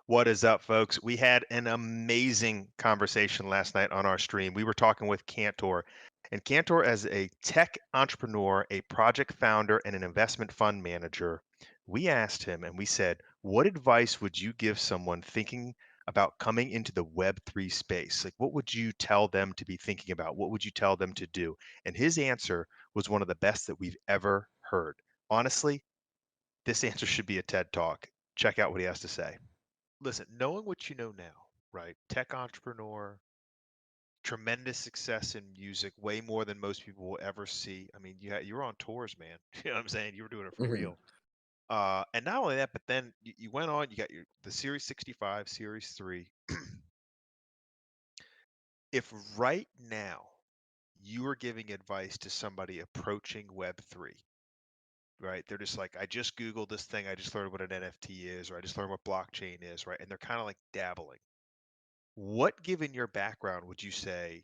What is up, folks? We had an amazing conversation last night on our stream. We were talking with Kantor, and Kantor, as a tech entrepreneur, a project founder, and an investment fund manager, we asked him and we said, what advice would you give someone thinking about coming into the Web3 space? Like, what would you tell them to be thinking about? What would you tell them to do? And his answer was one of the best that we've ever heard. Honestly, this answer should be a TED Talk. Check out what he has to say. Listen, knowing what you know now, right? Tech entrepreneur, tremendous success in music, way more than most people will ever see. I mean, you were on tours, man. You know what I'm saying? You were doing it for hmm real. And not only that, but then you went on. You got the Series 65, Series 3. If right now you were giving advice to somebody approaching Web3, right? They're just like, I just Googled this thing. I just learned what an NFT is, or I just learned what blockchain is, right? And they're kind of like dabbling. What, given your background, would you say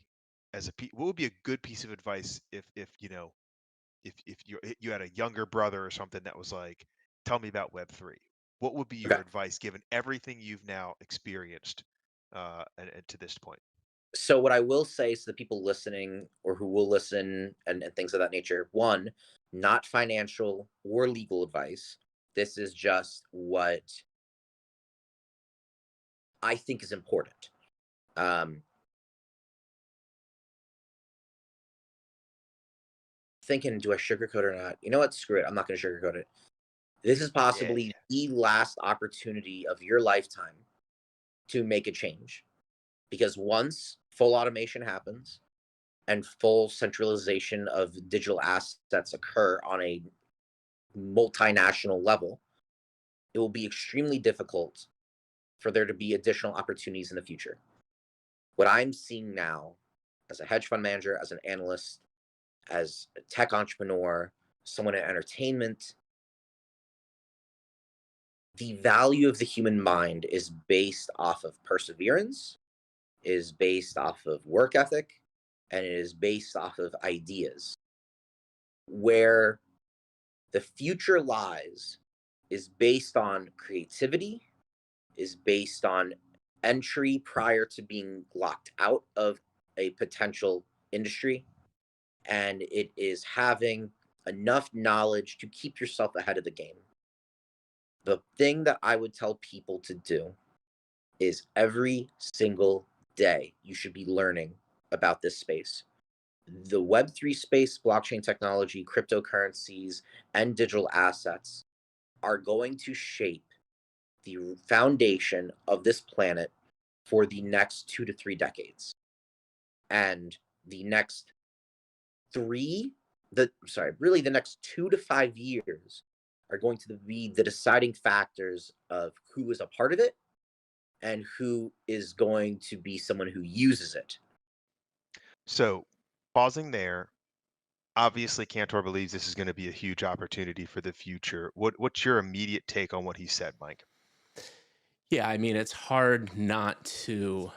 what would be a good piece of advice if if you had a younger brother or something that was like, tell me about Web3? What would be Okay. your advice given everything you've now experienced and to this point? So what I will say to the people listening or who will listen and things of that nature, one, not financial or legal advice. This is just what I think is important. Um, Thinking, do I sugarcoat it or not? You know what? Screw it. I'm not going to sugarcoat it. This is Yeah. possibly the last opportunity of your lifetime to make a change. Because once full automation happens and full centralization of digital assets occur on a multinational level, it will be extremely difficult for there to be additional opportunities in the future. What I'm seeing now as a hedge fund manager, as an analyst, as a tech entrepreneur, someone in entertainment, the value of the human mind is based off of perseverance, is based off of work ethic, and it is based off of ideas. Where the future lies is based on creativity, is based on entry prior to being locked out of a potential industry, and it is having enough knowledge to keep yourself ahead of the game. The thing that I would tell people to do is every single day you should be learning about this space. The Web3 space, blockchain technology, cryptocurrencies, and digital assets are going to shape the foundation of this planet for the next 2 to 3 decades. And the next really the next 2 to 5 years are going to be the deciding factors of who is a part of it and who is going to be someone who uses it. So, pausing there, obviously Cantor believes this is going to be a huge opportunity for the future. What's your immediate take on what he said, Mike? Yeah, I mean, it's hard not to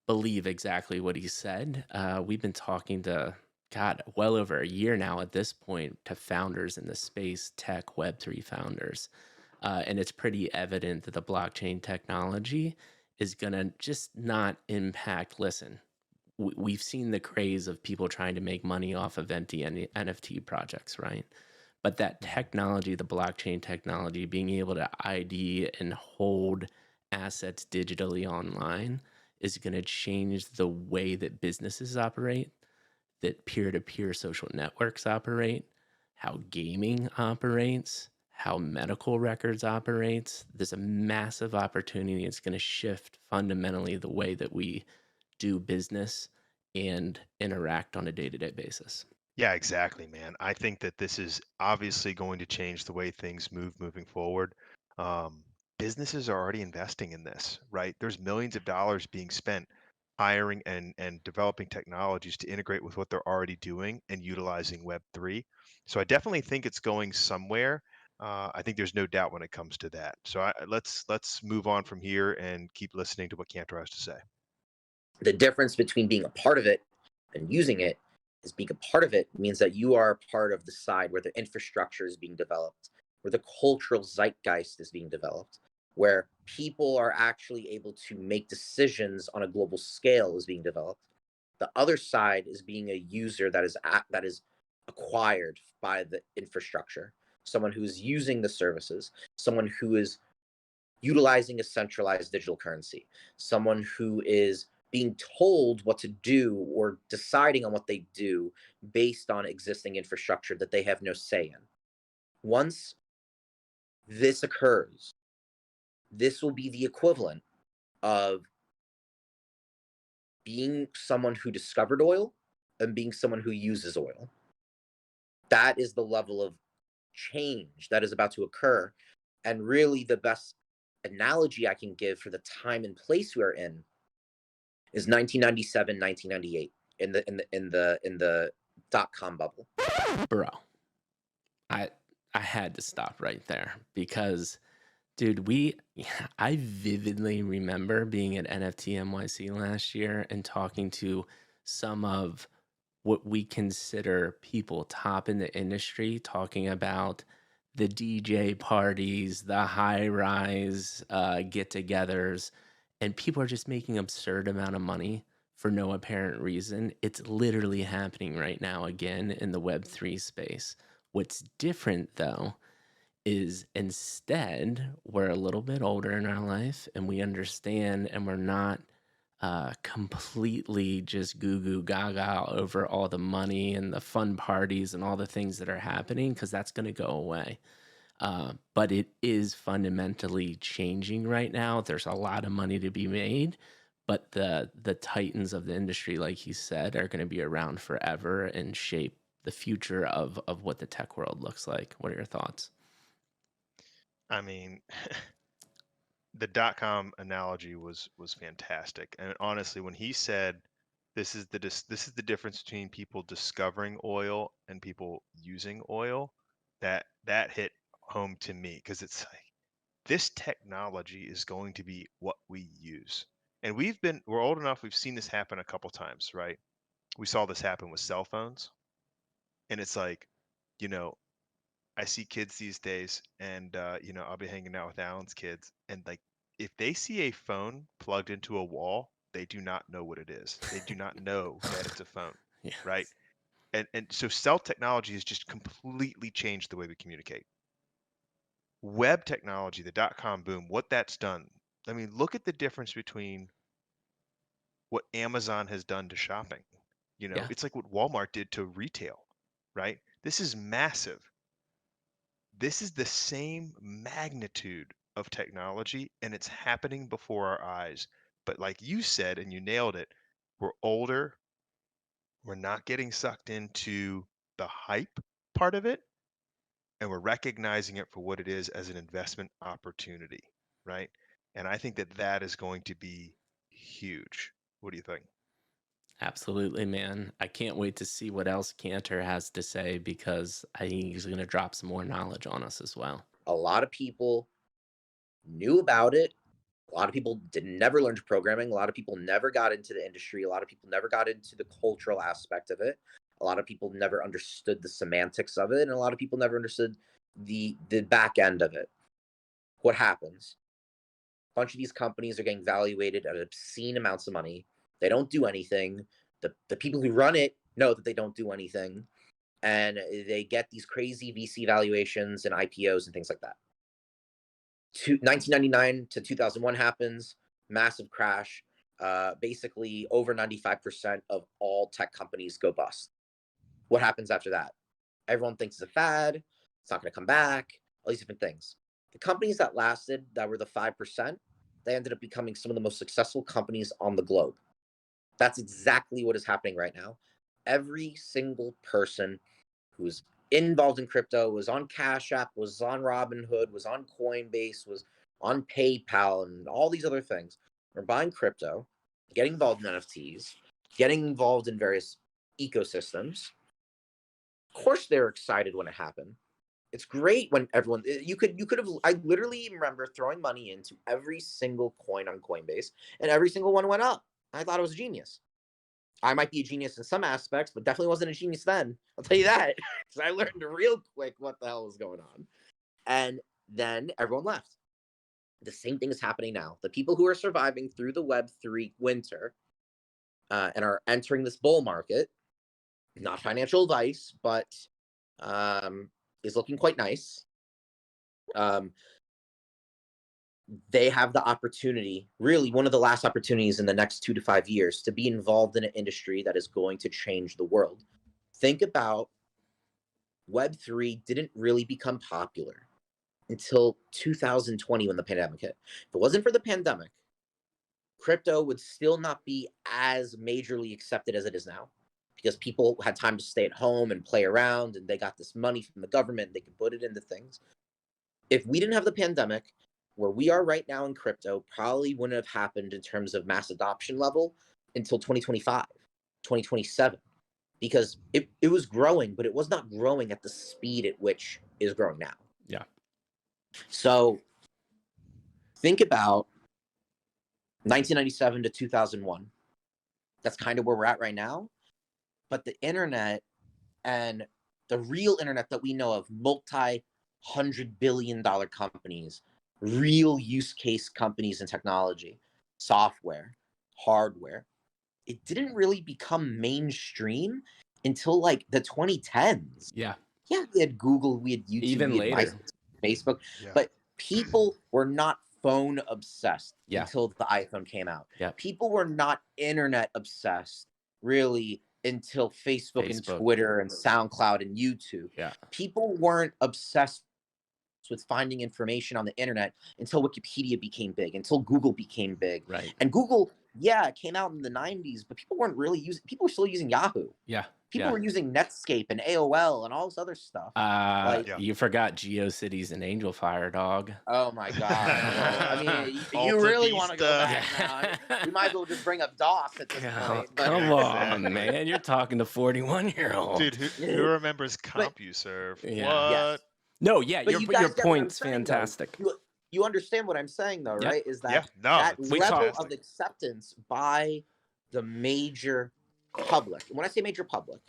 believe exactly what he said. We've been talking to, God, well over a year now at this point, to founders in the space, tech, Web3 founders. And it's pretty evident that the blockchain technology is going to just not impact. Listen, we've seen the craze of people trying to make money off of empty NFT projects, right? But that technology, the blockchain technology, being able to ID and hold assets digitally online is going to change the way that businesses operate, that peer-to-peer social networks operate, how gaming operates, how medical records operates. There's a massive opportunity. It's going to shift fundamentally the way that we do business and interact on a day-to-day basis. Yeah, exactly, man. I think that this is obviously going to change the way things move moving forward. Um, Businesses are already investing in this, right? There's millions of dollars being spent hiring and developing technologies to integrate with what they're already doing and utilizing Web3. So I definitely think it's going somewhere. I think there's no doubt when it comes to that. So let's move on from here and keep listening to what Cantor has to say. The difference between being a part of it and using it is being a part of it means that you are a part of the side where the infrastructure is being developed, where the cultural zeitgeist is being developed, where people are actually able to make decisions on a global scale is being developed. The other side is being a user that is acquired by the infrastructure, someone who is using the services, someone who is utilizing a centralized digital currency, someone who is being told what to do or deciding on what they do based on existing infrastructure that they have no say in. Once this occurs, this will be the equivalent of being someone who discovered oil and being someone who uses oil. That is the level of change that is about to occur. And really, the best analogy I can give for the time and place we're in is 1997, 1998 in the dot-com bubble. Bro, I I had to stop right there because dude, I vividly remember being at NFT NYC last year and talking to some of what we consider people top in the industry, talking about the DJ parties, the high rise get togethers, and people are just making absurd amount of money for no apparent reason. It's literally happening right now again in the Web3 space. What's different though is instead we're a little bit older in our life and we understand and we're not completely just goo goo gaga over all the money and the fun parties and all the things that are happening because that's going to go away. But it is fundamentally changing right now. There's a lot of money to be made, but the titans of the industry, like he said, are going to be around forever and shape the future of what the tech world looks like. What are your thoughts? I mean, the dot com analogy was fantastic. And honestly, when he said this is the difference between people discovering oil and people using oil, that hit home to me because it's like this technology is going to be what we use. And we're old enough, we've seen this happen a couple times, right? We saw this happen with cell phones. And it's like, you know, I see kids these days, and I'll be hanging out with Alan's kids, and like if they see a phone plugged into a wall, they do not know what it is. They do not know that it's a phone, Yeah. right? And so cell technology has just completely changed the way we communicate. Web technology, the dot com boom, what that's done. I mean, look at the difference between what Amazon has done to shopping. Yeah, It's like what Walmart did to retail, right? This is massive. This is the same magnitude of technology and it's happening before our eyes. But like you said, and you nailed it, we're older, we're not getting sucked into the hype part of it, and we're recognizing it for what it is as an investment opportunity, right? And I think that that is going to be huge. What do you think? absolutely, man. I can't wait to see what else Cantor has to say because I think he's going to drop some more knowledge on us as well. A lot of people knew about it. A lot of people never learned programming. A lot of people never got into the industry. A lot of people never got into the cultural aspect of it. A lot of people never understood the semantics of it, and a lot of people never understood the back end of it. What happens? A bunch of these companies are getting valuated at obscene amounts of money. They don't do anything. The people who run it know that they don't do anything, and they get these crazy VC valuations and IPOs and things like that. 1999 to 2001 happens, massive crash. Basically, over 95% of all tech companies go bust. What happens after that? Everyone thinks it's a fad. It's not going to come back. All these different things. The companies that lasted, that were the 5%, they ended up becoming some of the most successful companies on the globe. That's exactly what is happening right now. Every single person who's involved in crypto was on Cash App, was on Robinhood, was on Coinbase, was on PayPal, and all these other things. We're buying crypto, getting involved in NFTs, getting involved in various ecosystems. Of course, they're excited when it happened. It's great when everyone you could have. I literally remember throwing money into every single coin on Coinbase, and every single one went up. I thought it was genius. I might be a genius in some aspects, but definitely wasn't a genius then. I'll tell you that. Because I learned real quick what the hell was going on. And then everyone left. The same thing is happening now. The people who are surviving through the Web3 winter and are entering this bull market, not financial advice, but is looking quite nice. They have the opportunity, really one of the last opportunities in the next 2 to 5 years, to be involved in an industry that is going to change the world. Think about Web3 didn't really become popular until 2020 when the pandemic hit. If it wasn't for the pandemic, crypto would still not be as majorly accepted as it is now, because people had time to stay at home and play around, and they got this money from the government. They could put it into things. If we didn't have the pandemic, where we are right now in crypto probably wouldn't have happened in terms of mass adoption level until 2025, 2027, because it was growing, but it was not growing at the speed at which it is growing now. Yeah. So think about 1997 to 2001. That's kind of where we're at right now. But the internet, and the real internet that we know of, multi-hundred-billion-dollar companies, real use case companies in technology, software, hardware, it didn't really become mainstream until like the 2010s. Yeah. Yeah, we had Google, we had YouTube, Even we had later. Facebook, Yeah. but people were not phone obsessed Yeah. until the iPhone came out. Yeah. People were not internet obsessed really until Facebook and Facebook. Twitter and SoundCloud and YouTube. Yeah. People weren't obsessed with finding information on the internet until Wikipedia became big, until Google became big. Right. And Google, yeah, it came out in the 90s, but people weren't really using, people were still using Yahoo. Yeah. People Yeah. were using Netscape and AOL and all this other stuff. Like, Yeah. You forgot GeoCities and Angel Fire, dog. oh my God. Well, I mean, you Alta really want to go Vista. back now. We might as well just bring up DOS at this Oh, point. But come Exactly. on, man. You're talking to 41-year-old. Dude, who remembers CompuServe? Yeah. yes. What? No, yeah, But your you guys your get what I'm point's saying, though. fantastic. You understand what I'm saying, though, Yeah. right? Is that Yeah, no, that it's We level talk- of fantastic. acceptance by the major public. And when I say major public,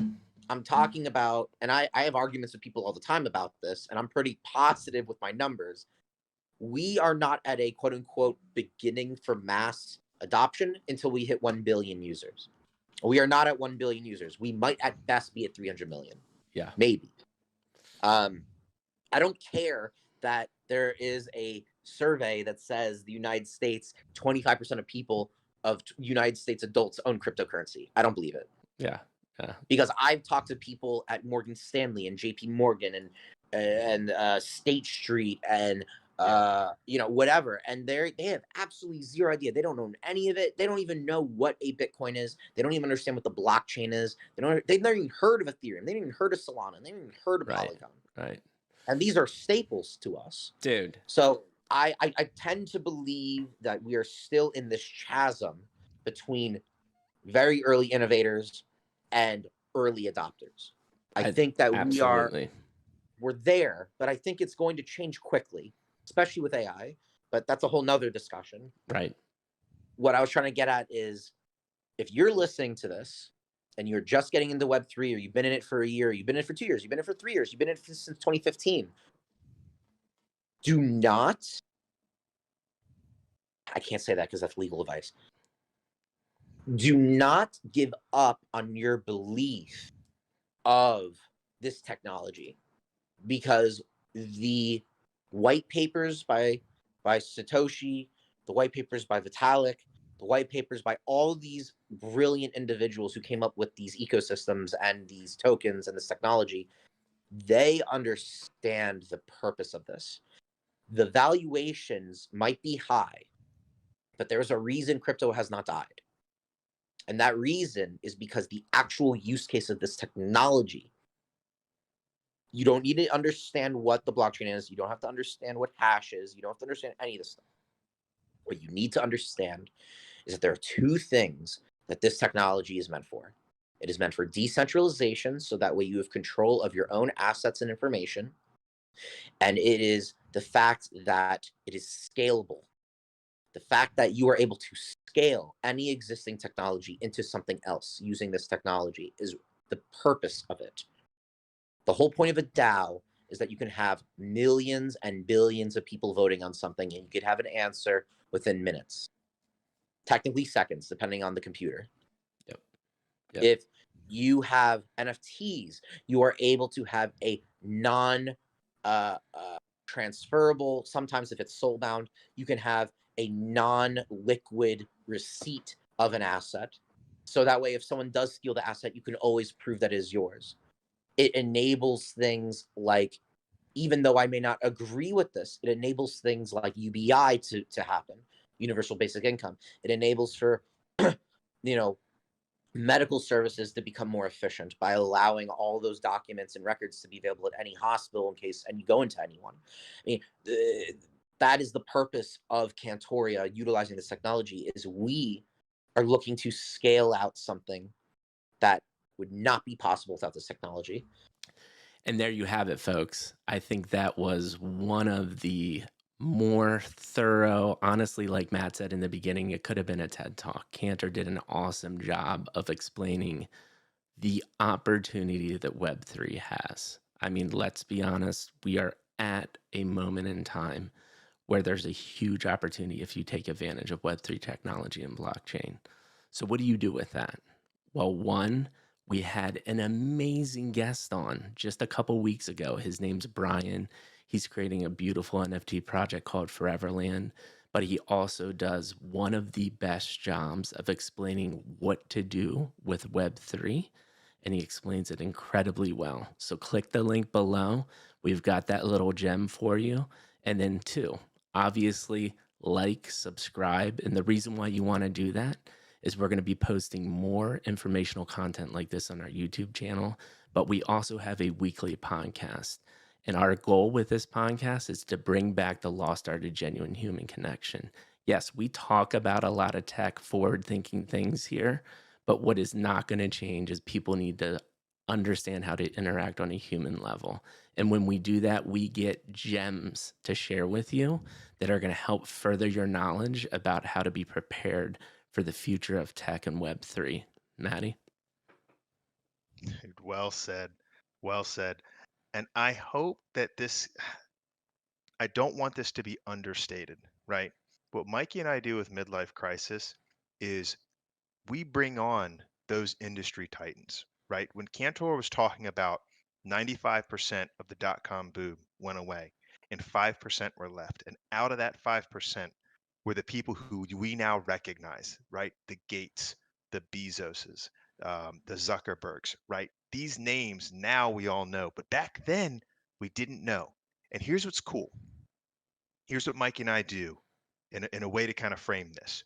I'm talking about, and I have arguments with people all the time about this, and I'm pretty positive with my numbers. We are not at a quote unquote beginning for mass adoption until we hit 1 billion users. We are not at 1 billion users. We might at best be at 300 million. Yeah. Maybe. I don't care that there is a survey that says the United States, 25% of people, of United States adults, own cryptocurrency. I don't believe it. Yeah. Yeah. Because I've talked to people at Morgan Stanley and JP Morgan and State Street and whatever, and they have absolutely zero idea. They don't own any of it. They don't even know what a Bitcoin is. They don't even understand what the blockchain is. They've never even heard of Ethereum. They didn't even heard of Solana. They didn't even heard of Right. Polygon. Right. And these are staples to us. Dude. So I tend to believe that we are still in this chasm between very early innovators and early adopters. I think that Absolutely. we're there, but I think it's going to change quickly, especially with AI. But that's a whole nother discussion. Right. What I was trying to get at is, if you're listening to this and you're just getting into Web3, or you've been in it for a year, you've been in it for 2 years, you've been in it for 3 years, you've been in it since 2015, do not, I can't say that because that's legal advice. Do not give up on your belief of this technology, because the white papers by Satoshi, the white papers by Vitalik, the white papers by all these brilliant individuals who came up with these ecosystems and these tokens and this technology, they understand the purpose of this. The valuations might be high, but there's a reason crypto has not died. And that reason is because the actual use case of this technology, you don't need to understand what the blockchain is. You don't have to understand what hash is. You don't have to understand any of this stuff. What you need to understand is that there are two things that this technology is meant for. It is meant for decentralization, so that way you have control of your own assets and information. And it is the fact that it is scalable. The fact that you are able to scale any existing technology into something else using this technology is the purpose of it. The whole point of a DAO is that you can have millions and billions of people voting on something, and you could have an answer within minutes, technically seconds, depending on the computer. Yep. Yep. If you have NFTs, you are able to have a non transferable, sometimes if it's soulbound, you can have a non liquid receipt of an asset. So that way, if someone does steal the asset, you can always prove that it is yours. It enables things like, even though I may not agree with this, it enables things like UBI to happen, universal basic income. It enables for, you know, medical services to become more efficient by allowing all those documents and records to be available at any hospital in case and you go into anyone. I mean, that is the purpose of Cantoria utilizing this technology. Is we are looking to scale out something that would not be possible without this technology. And there you have it, folks. I think that was one of the more thorough, honestly, like Matt said in the beginning, it could have been a TED Talk. Cantor did an awesome job of explaining the opportunity that Web3 has. I mean, let's be honest, we are at a moment in time where there's a huge opportunity if you take advantage of Web3 technology and blockchain. So, what do you do with that? Well, one, we had an amazing guest on just a couple weeks ago. His name's Brian. He's creating a beautiful NFT project called Foreverland, but he also does one of the best jobs of explaining what to do with Web3, and he explains it incredibly well. So click the link below. We've got that little gem for you. And then two, obviously like, subscribe. And the reason why you want to do that is we're going to be posting more informational content like this on our YouTube channel, but we also have a weekly podcast. And our goal with this podcast is to bring back the lost art of genuine human connection. Yes, we talk about a lot of tech forward thinking things here, but what is not going to change is people need to understand how to interact on a human level. And when we do that, we get gems to share with you that are going to help further your knowledge about how to be prepared for the future of tech and Web3. Maddie? Well said. Well said. And I hope that I don't want this to be understated, right? What Mikey and I do with Midlife Crisis is we bring on those industry titans, right? When Cantor was talking about 95% of the dot-com boom went away and 5% were left. And out of that 5% were the people who we now recognize, right? The Gates, the Bezoses, the Zuckerbergs, right? These names now we all know, but back then we didn't know. And here's what's cool. Here's what Mike and I do in a way to kind of frame this.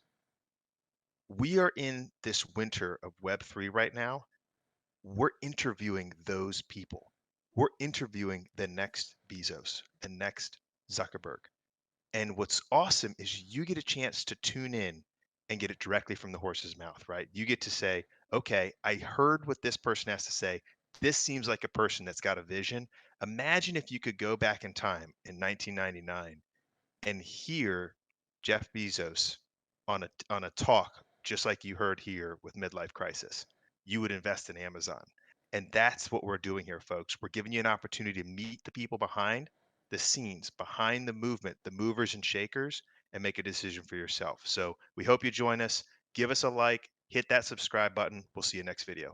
We are in this winter of Web3 right now. We're interviewing those people. We're interviewing the next Bezos, the next Zuckerberg. And what's awesome is you get a chance to tune in and get it directly from the horse's mouth, right? You get to say, okay, I heard what this person has to say. This seems like a person that's got a vision. Imagine if you could go back in time in 1999 and hear Jeff Bezos on a talk just like you heard here with Midlife Crisis. You would invest in Amazon. And that's what we're doing here, folks. We're giving you an opportunity to meet the people behind the scenes, behind the movement, the movers and shakers, and make a decision for yourself. So we hope you join us. Give us a like, hit that subscribe button. We'll see you next video.